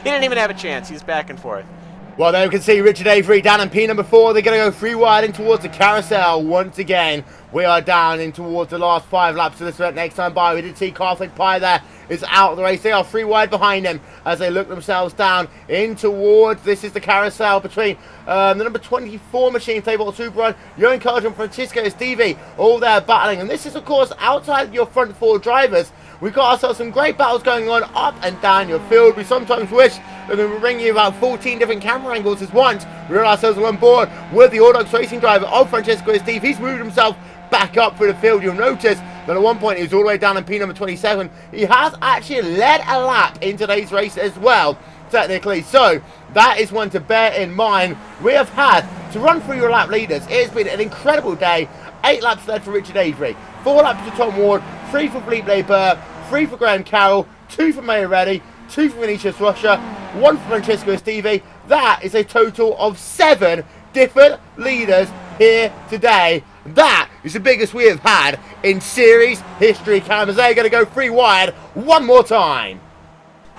didn't even have a chance. He's back and forth. Well, there we can see Richard Avery down in P number 4. They're going to go 3 wide in towards the carousel once again. We are down in towards the last 5 laps of this event. Next time by, we did see Catholic Pie there is out of the race. They are 3 wide behind him as they look themselves down in towards, this is the carousel between the number 24 machine, Table 2 Brian, Johan Carter and Francisco Stevie, all there battling. And this is, of course, outside of your front 4 drivers. We've got ourselves some great battles going on up and down your field. We sometimes wish that we would bring you about 14 different camera angles at once. We realize ourselves on board with the Audax Racing driver of Francesco Steve. He's moved himself back up through the field. You'll notice that at one point he was all the way down in P number 27. He has actually led a lap in today's race as well, technically. So that is one to bear in mind. We have had to run through your lap leaders. It has been an incredible day. 8 laps led for Richard Avery, 4 laps for Tom Ward, 3 for Philippe Lebert, 3 for Graham Carroll, 2 for Mayor Reddy, 2 for Vinicius Rocha, 1 for Francesco Stevie. That is a total of 7 different leaders here today. That is the biggest we have had in series history. Cam, as they're going to go 3 wide one more time.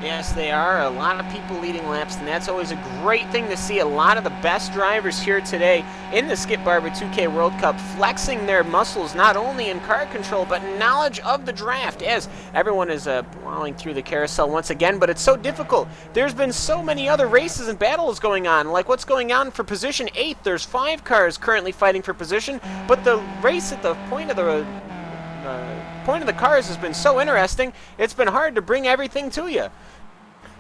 Yes, they are. A lot of people leading laps, and that's always a great thing to see. A lot of the best drivers here today in the Skip Barber 2K World Cup flexing their muscles, not only in car control, but knowledge of the draft, as everyone is plowing through the carousel once again. But it's so difficult. There's been so many other races and battles going on, like what's going on for position 8. There's 5 cars currently fighting for position, but the race at the point of the cars has been so interesting, it's been hard to bring everything to you.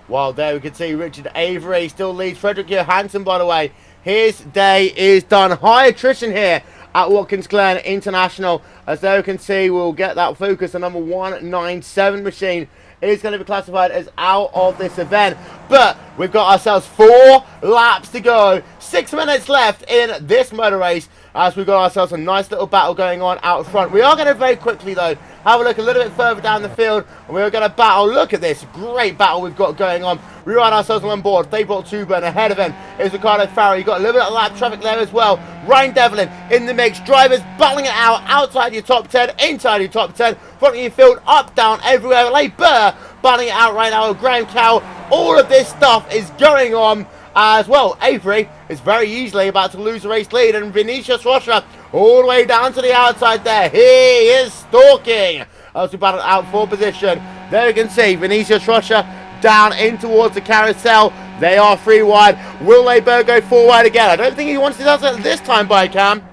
Well, there we can see Richard Avery still leads. Frederick Johansson, by the way, his day is done. High attrition here at Watkins Glen International. As there we can see, we'll get that focus. The number 197 machine is going to be classified as out of this event. But we've got ourselves 4 laps to go. 6 minutes left in this motor race as we've got ourselves a nice little battle going on out front. We are going to very quickly, though, have a look a little bit further down the field, and we're going to battle. Look at this great battle we've got going on. We ride ourselves on board. They brought 2 burn ahead of him. Is Ricardo Farrow. You've got a little bit of lap traffic there as well. Ryan Devlin in the mix. Drivers battling it out outside your top 10, inside your top 10, front of your field, up, down, everywhere. Burr battling it out right now with Graham Cowell. All of this stuff is going on as well. Avery is very easily about to lose the race lead, and Vinicius Rocha all the way down to the outside there. He is stalking as we battle out for position. There you can see Vinicius Rocha down in towards the carousel. They are 3 wide. Will Labour go 4 wide again? I don't think he wants to do that this time, by Cam.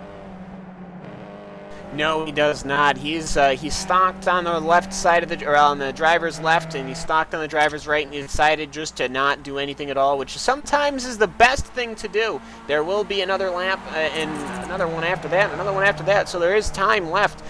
No, he does not. He's stocked on the left side of or on the driver's left, and he's stocked on the driver's right, and he decided just to not do anything at all, which sometimes is the best thing to do. There will be another lap and another one after that, and another one after that, so there is time left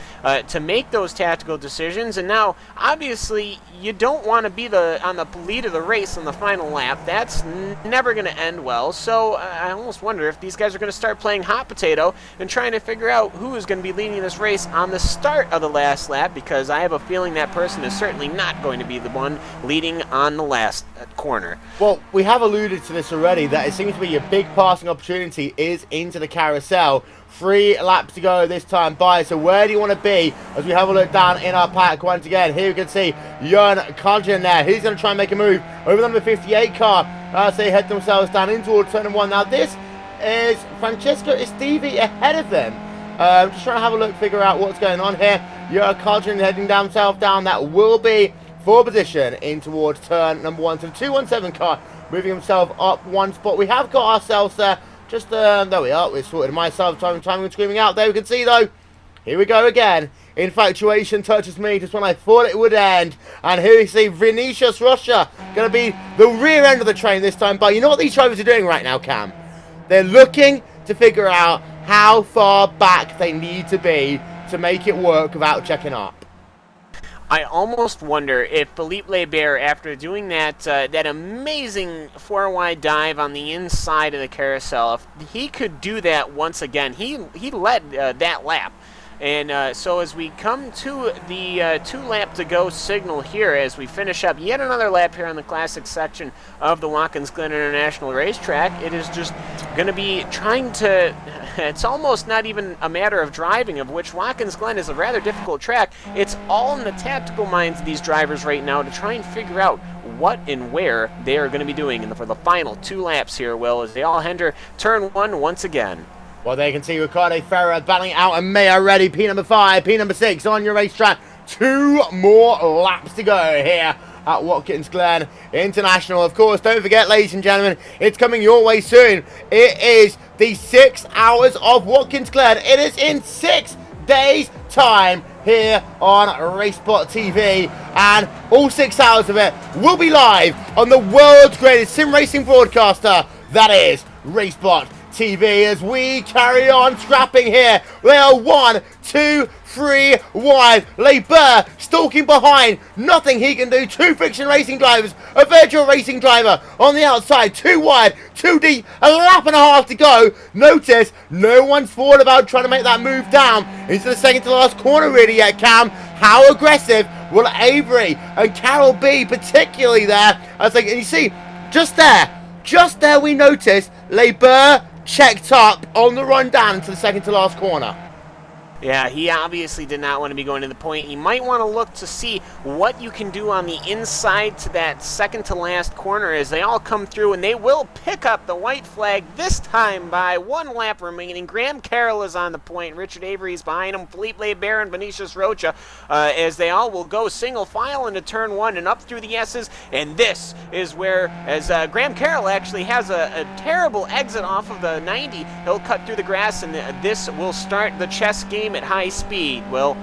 to make those tactical decisions. And now, obviously, you don't want to be on the lead of the race on the final lap. That's never going to end well. So I almost wonder if these guys are going to start playing hot potato and trying to figure out who is going to be leading this race on the start of the last lap, because I have a feeling that person is certainly not going to be the one leading on the last corner. Well, we have alluded to this already, that it seems to be your big passing opportunity is into the carousel. 3 laps to go this time by. So where do you want to be as we have a look down in our pack once again? Here you can see Jörn Kardjan there. He's going to try and make a move over the number 58 car as they head themselves down in towards turn 1. Now this is Francesco Estivi ahead of them. Just trying to have a look, figure out what's going on here. Jörn Kardjan heading down. That will be for position in towards turn number 1. So the 217 car moving himself up 1 spot. We have got ourselves there. Just, there we are, we're sorted myself, time and screaming out there. We can see, though, here we go again. Infatuation touches me just when I thought it would end. And here we see Vinicius Rocha going to be the rear end of the train this time. But you know what these drivers are doing right now, Cam? They're looking to figure out how far back they need to be to make it work without checking up. I almost wonder if Philippe Laber, after doing that that amazing 4-wide dive on the inside of the carousel, if he could do that once again. He led that lap. And so as we come to the 2 lap to go signal here, as we finish up yet another lap here on the classic section of the Watkins Glen International Racetrack, it is just going to be trying to, it's almost not even a matter of driving, of which Watkins Glen is a rather difficult track. It's all in the tactical minds of these drivers right now to try and figure out what and where they are going to be doing for the final 2 laps here, Will, as they all enter turn 1 once again. Well, there you can see Ricardo Ferrer battling out, and Mayo ready. P number 5, P number 6 on your racetrack. 2 more laps to go here at Watkins Glen International. Of course, don't forget, ladies and gentlemen, it's coming your way soon. It is the 6 hours of Watkins Glen. It is in 6 days' time here on RaceSpotTV, and all 6 hours of it will be live on the world's greatest sim racing broadcaster, that is RaceSpotTV. As we carry on scrapping here. They are 1, 2, 3 wide. Laber stalking behind. Nothing he can do. 2 friction racing drivers. A virtual racing driver on the outside. 2 wide, 2 deep. A lap and a half to go. Notice no one's thought about trying to make that move down into the second to last corner really yet, Cam. How aggressive will Avery and Carol be, particularly there? And you see, just there we notice Laber checked up on the run down into the second to last corner. Yeah, he obviously did not want to be going to the point. You might want to look to see what you can do on the inside to that second to last corner as they all come through, and they will pick up the white flag this time by 1 lap remaining. Graham Carroll is on the point. Richard Avery is behind him. Philippe Laber and Vinicius Rocha as they all will go single file into turn 1 and up through the S's. And this is where, as Graham Carroll actually has a terrible exit off of the 90, he'll cut through the grass, and this will start the chess game at high speed. Well,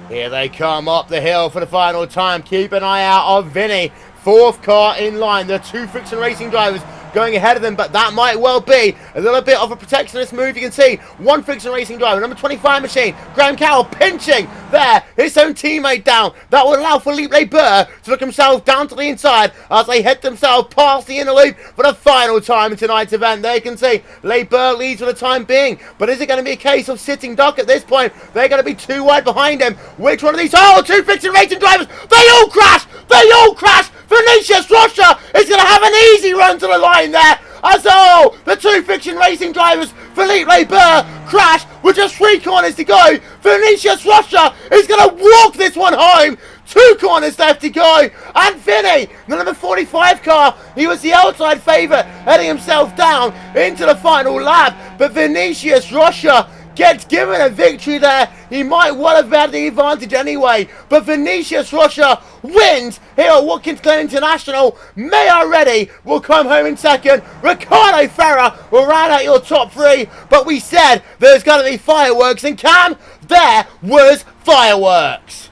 here they come up the hill for the final time. Keep an eye out of Vinny. 4th car in line. The 2 friction racing drivers going ahead of them, but that might well be a little bit of a protectionist move. You can see one Friction Racing driver, number 25 machine, Graham Carroll pinching there, his own teammate down. That will allow Philippe Leber to look himself down to the inside as they head themselves past the inner loop for the final time in tonight's event. There you can see Leber leads for the time being, but is it going to be a case of sitting duck at this point? They're going to be too wide behind him. Which one of these? Oh, two Friction Racing drivers! They all crash! They all crash! Vinicius Rocha is going to have an easy run to the line there. As the two Friction Racing drivers, Philippe Leber, crash with just 3 corners to go. Vinicius Rocha is going to walk this one home. 2 corners left to go. And Vinny, the number 45 car, he was the outside favourite, heading himself down into the final lap. But Vinicius Rocha gets given a victory there. He might well have had the advantage anyway, but Vinicius Rocha wins here at Watkins Glen International. Mayor Reddy will come home in second. Ricardo Ferrer will round out your top 3, but we said there's going to be fireworks, and Cam, there was fireworks.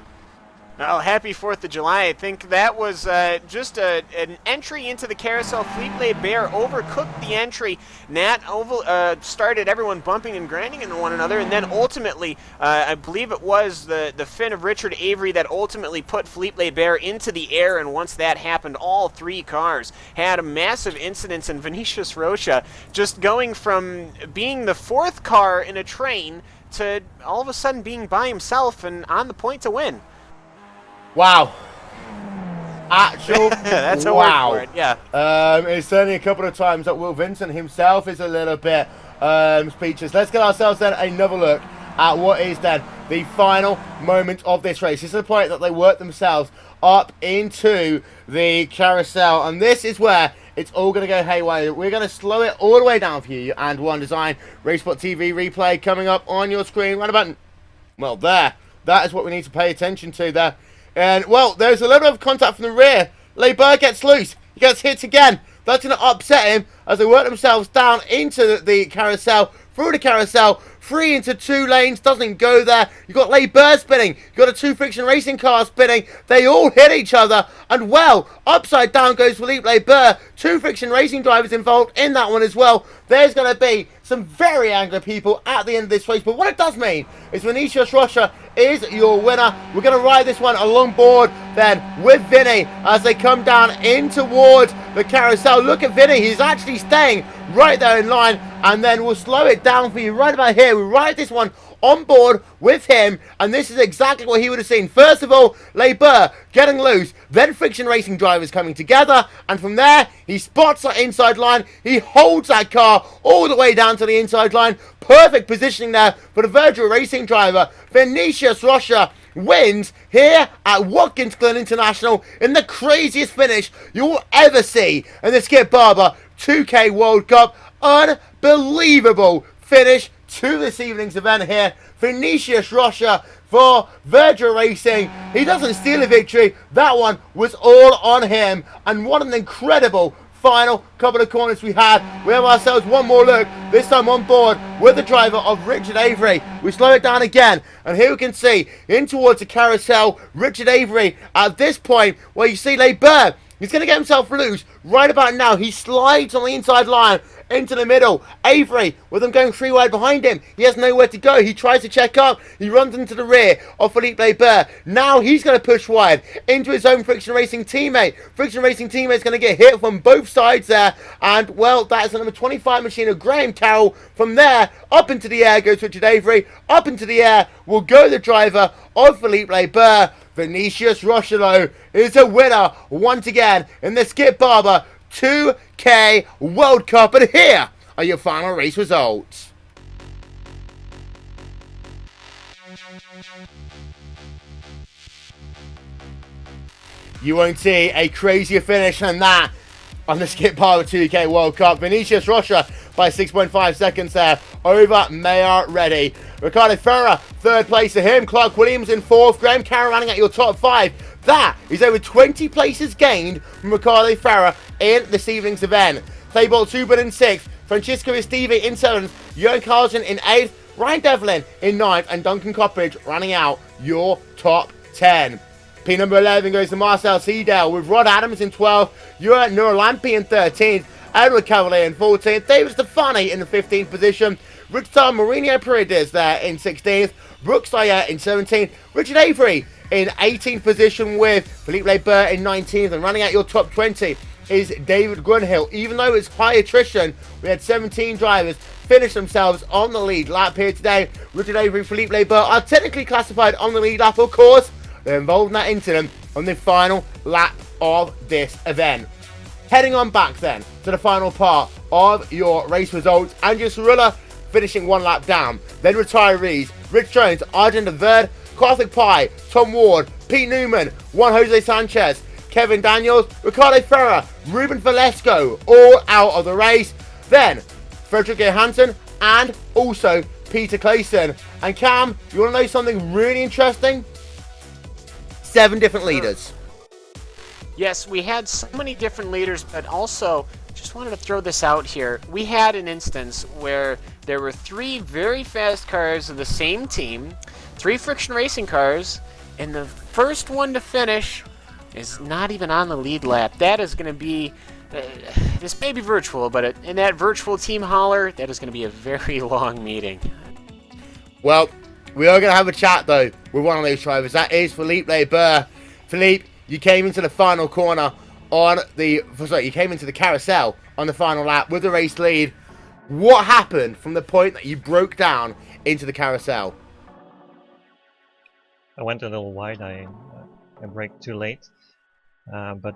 Well, happy 4th of July. I think that was just an entry into the carousel. Philippe Leber overcooked the entry. Nat started everyone bumping and grinding into one another, and then ultimately, I believe it was the fin of Richard Avery that ultimately put Philippe Leber into the air, and once that happened, all 3 cars had a massive incidence, and Vinicius Rocha just going from being the 4th car in a train to all of a sudden being by himself and on the point to win. Wow. Actual That's a wow. word for it, yeah. It's certainly a couple of times that Will Vincent himself is a little bit speechless. Let's get ourselves then another look at what is then the final moment of this race. This is the point that they work themselves up into the carousel, and this is where it's all going to go haywire. We're going to slow it all the way down for you, and one design RaceSpotTV replay coming up on your screen right about, well, there. That is what we need to pay attention to there. And, well, there's a little bit of contact from the rear. Leber gets loose. He gets hit again. That's going to upset him as they work themselves down into the carousel, through the carousel, 3 into 2 lanes, doesn't go there. You've got Leber spinning. You've got a 2 Friction Racing cars spinning. They all hit each other. And, well, upside down goes Philippe Leber. 2 Friction Racing drivers involved in that one as well. There's going to be some very angry people at the end of this race. But what it does mean is Vinicius Rocha is your winner. We're going to ride this one along board then with Vinny as they come down in towards the carousel. Look at Vinny. He's actually staying right there in line. And then we'll slow it down for you right about here. We ride this one on board with him, and this is exactly what he would have seen. First of all, Leber getting loose, then Friction Racing drivers coming together, and from there, he spots that inside line. He holds that car all the way down to the inside line. Perfect positioning there for the Virtual Racing driver. Vinicius Rocha wins here at Watkins Glen International in the craziest finish you will ever see in the Skip Barber 2K World Cup. Unbelievable finish to this evening's event here. Vinicius Rocha for Virtual Racing. He doesn't steal a victory. That one was all on him. And what an incredible final couple of corners we had. We have ourselves one more look, this time on board with the driver of Richard Avery. We slow it down again, and here we can see in towards the carousel, Richard Avery at this point where you see Leber. He's going to get himself loose right about now. He slides on the inside line into the middle. Avery, with them going 3 wide behind him. He has nowhere to go. He tries to check up. He runs into the rear of Philippe Leber. Now he's going to push wide into his own Friction Racing teammate. Friction Racing teammate's going to get hit from both sides there. And, well, that is the number 25 machine of Graham Carroll. From there, up into the air goes Richard Avery. Up into the air will go the driver of Philippe Leber. Vinicius Rocha is a winner once again in the Skip Barber 2K World Cup. And here are your final race results. You won't see a crazier finish than that on the Skip Barber 2K World Cup. Vinicius Rocha by 6.5 seconds there over Mayor Reddy. Ricardo Ferrer, 3rd place to him. Clark Williams in 4th. Graham Carroll running at your top 5. That is over 20 places gained from Ricardo Ferrer in this evening's event. Thaybolt Subin in 6th. Francisco Esteve in 7th. Jörn Carlsen in 8th. Ryan Devlin in 9th. And Duncan Coppage running out your top 10. P number 11 goes to Marcel Seedale with Rod Adams in 12th. Jurgen Nuralampi in 13th. Edward Cavalier in 14th, David Stefani in the 15th position, Richter Mourinho Paredes there in 16th, Brooks Dyer in 17th, Richard Avery in 18th position with Philippe Lebert in 19th, and running out your top 20 is David Grunhill. Even though it's high attrition, we had 17 drivers finish themselves on the lead lap here today. Richard Avery and Philippe Lebert are technically classified on the lead lap, of course. They're involved in that incident on the final lap of this event. Heading on back then to the final part of your race results. Andrew Cerullo finishing one lap down. Then retirees, Rich Jones, Arden de Verde, Karthik Pai, Tom Ward, Pete Newman, Juan Jose Sanchez, Kevin Daniels, Ricardo Ferrer, Ruben Valesco, all out of the race. Then Frederick Johansson and also Peter Clayson. And Cam, you want to know something really interesting? 7 different leaders. Yes, we had so many different leaders, but also just wanted to throw this out here. We had an instance where there were 3 very fast cars of the same team, 3 friction racing cars, and the first one to finish is not even on the lead lap. That is going to be, this may be virtual, but in that virtual team hauler, that is going to be a very long meeting. Well, we are going to have a chat though with one of those drivers. That is Philippe Lebert. Philippe, you came into the final corner on the, sorry, you came into the carousel on the final lap with the race lead. What happened from the point that you broke down into the carousel? I went a little wide. I braked too late, but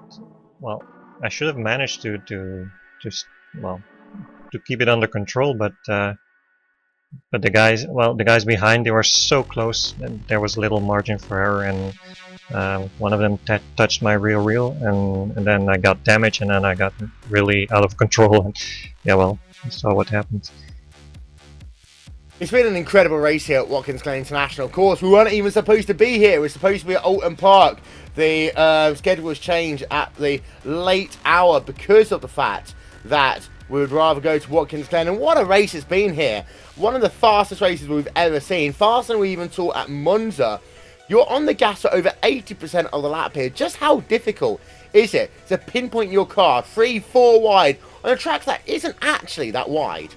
well, I should have managed to keep it under control. But the guys behind, they were so close, and there was little margin for error, and one of them touched my rear wheel, and then I got damaged, and then I got really out of control. And yeah, well, you saw what happened. It's been an incredible race here at Watkins Glen International. Of course, we weren't even supposed to be here. We're supposed to be at Alton Park. The schedule was changed at the late hour because of the fact that we would rather go to Watkins Glen. And what a race it's been here. One of the fastest races we've ever seen. Faster than we even saw at Monza. You're on the gas for over 80% of the lap here. Just how difficult is it to pinpoint your car 3-4 wide on a track that isn't actually that wide?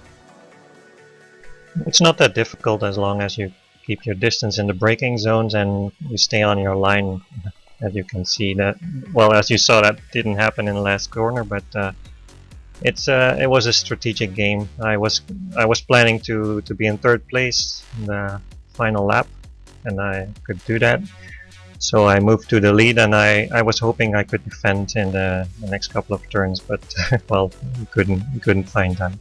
It's not that difficult as long as you keep your distance in the braking zones and you stay on your line. As you can see that, well, as you saw, that didn't happen in the last corner, but it was a strategic game. I was planning to be in 3rd place in the final lap, and I could do that. So I moved to the lead, and I was hoping I could defend in the next couple of turns, but well, we couldn't find that.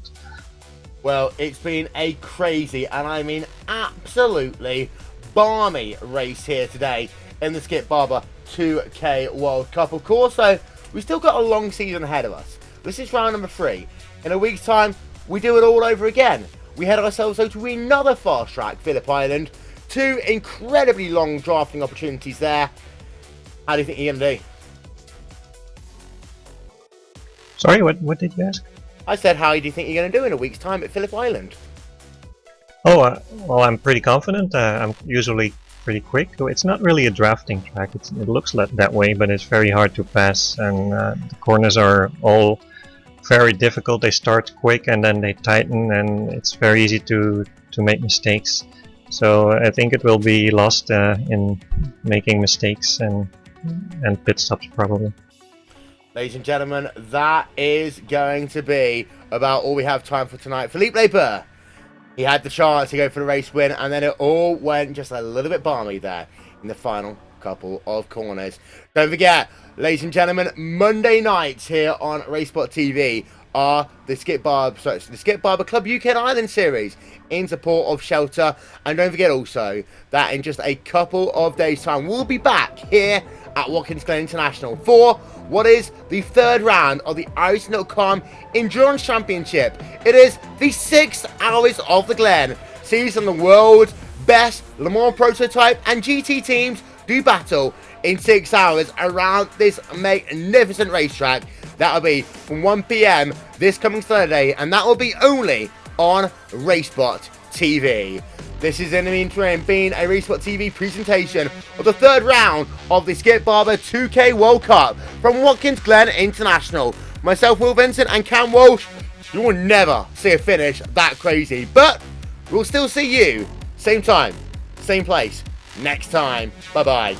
Well, it's been a crazy, and I mean absolutely balmy race here today in the Skip Barber 2K World Cup. Of course, though, we've still got a long season ahead of us. This is round number 3. In a week's time, we do it all over again. We head ourselves over to another fast track, Phillip Island. 2 incredibly long drafting opportunities there. How do you think you're going to do? Sorry, what did you ask? I said, how do you think you're going to do in a week's time at Phillip Island? Oh, well, I'm pretty confident. I'm usually pretty quick. It's not really a drafting track. It looks that way, but it's very hard to pass, and the corners are all very difficult. They start quick and then they tighten, and it's very easy to make mistakes. So I think it will be lost in making mistakes and pit stops probably. Ladies and gentlemen, that is going to be about all we have time for tonight. Philippe Lebert, he had the chance to go for the race win, and then it all went just a little bit balmy there in the final couple of corners. Don't forget, ladies and gentlemen, Monday nights here on RaceSpotTV are the Skip Barber Club UK and Ireland series in support of Shelter. And don't forget also that in just a couple of days' time, we'll be back here at Watkins Glen International for what is the 3rd round of the Iris.com Endurance Championship. It is the 6 hours of the Glen. See some of the world's best Le Mans prototype and GT teams do battle in 6 hours around this magnificent racetrack. That'll be from 1 PM this coming Saturday, and that will be only on RaceSpotTV. This is in the interim being a RaceSpotTV presentation of the 3rd round of the Skip Barber 2K World Cup from Watkins Glen International. myself, Will Vincent, and Cam Walsh, you will never see a finish that crazy. But we'll still see you, same time, same place, next time. Bye-bye.